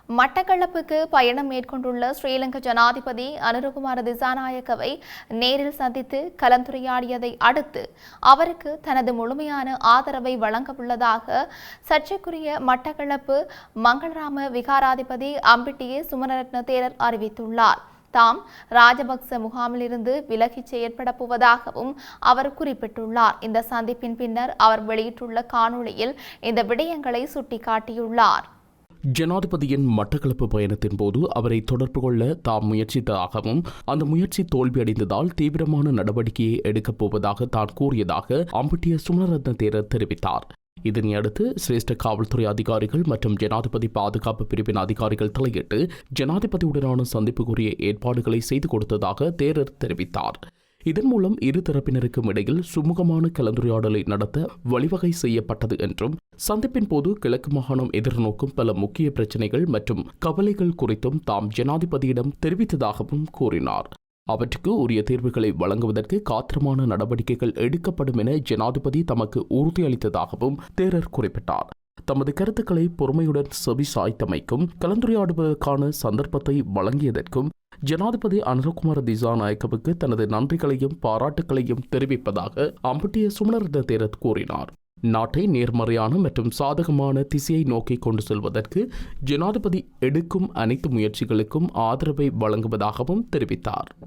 மட்டக்களப்புக்கு பயணம் மேற்கொண்டுள்ள ஸ்ரீலங்கா ஜனாதிபதி அனுரகுமார திசாநாயக்கவை நேரில் சந்தித்து கலந்துரையாடியதை அடுத்து அவருக்கு தனது முழுமையான ஆதரவை வழங்கவுள்ளதாக சர்ச்சைக்குரிய மட்டக்களப்பு மங்களராம விகாராதிபதி அம்பிட்டிய சுமணரத்ன தேரர் அறிவித்துள்ளார். தாம் ராஜபக்ச முகாமிலிருந்து விலகிச் செயற்பட போவதாகவும் அவர் குறிப்பிட்டுள்ளார். இந்த சந்திப்பின் பின்னர் அவர் வெளியிட்டுள்ள காணொளியில் இந்த விடயங்களை சுட்டிக்காட்டியுள்ளார். ஜனாதிபதியின் மட்டக்களப்பு பயணத்தின் போது அவரை தொடர்பு கொள்ள தாம் முயற்சித்ததாகவும் அந்த முயற்சி தோல்வியடைந்ததால் தீவிரமான நடவடிக்கையை எடுக்கப் போவதாக தான் கூறியதாக அம்பிட்டிய சுமணரத்ன தேரர் தெரிவித்தார். இதனையடுத்து சிரேஷ்ட காவல்துறை அதிகாரிகள் மற்றும் ஜனாதிபதி பாதுகாப்பு பிரிவின் அதிகாரிகள் தலையிட்டு ஜனாதிபதியுடனான சந்திப்புக்குரிய ஏற்பாடுகளை செய்து கொடுத்ததாக தேரர் தெரிவித்தார். இதன் மூலம் இரு தரப்பினருக்கும் இடையில் சுமூகமான கலந்துரையாடலை நடத்த வழிவகை செய்யப்பட்டது என்றும் சந்திப்பின் போது கிழக்கு மாகாணம் எதிர்நோக்கும் பல முக்கிய பிரச்சினைகள் மற்றும் கவலைகள் குறித்தும் தாம் ஜனாதிபதியிடம் தெரிவித்ததாகவும் கூறினார். அவற்றுக்கு உரிய தீர்வுகளை வழங்குவதற்கு காத்திரமான நடவடிக்கைகள் எடுக்கப்படும் என ஜனாதிபதி தமக்கு உறுதியளித்ததாகவும் தேரர் குறிப்பிட்டார். தமது கருத்துக்களை பொறுமையுடன் செவி சாய்த்தமைக்கும் கலந்துரையாடுவதற்கான சந்தர்ப்பத்தை வழங்கியதற்கும் ஜனாதிபதி அனுரகுமார திசாநாயக்கவுக்கு தனது நன்றிகளையும் பாராட்டுகளையும் தெரிவிப்பதாக அம்பிட்டிய சுமணரத்ன தேரர் கூறினார். நாட்டை நேர்மறையான மற்றும் சாதகமான திசையை நோக்கி கொண்டு செல்வதற்கு ஜனாதிபதி எடுக்கும் அனைத்து முயற்சிகளுக்கும் ஆதரவை வழங்குவதாகவும் தெரிவித்தார்.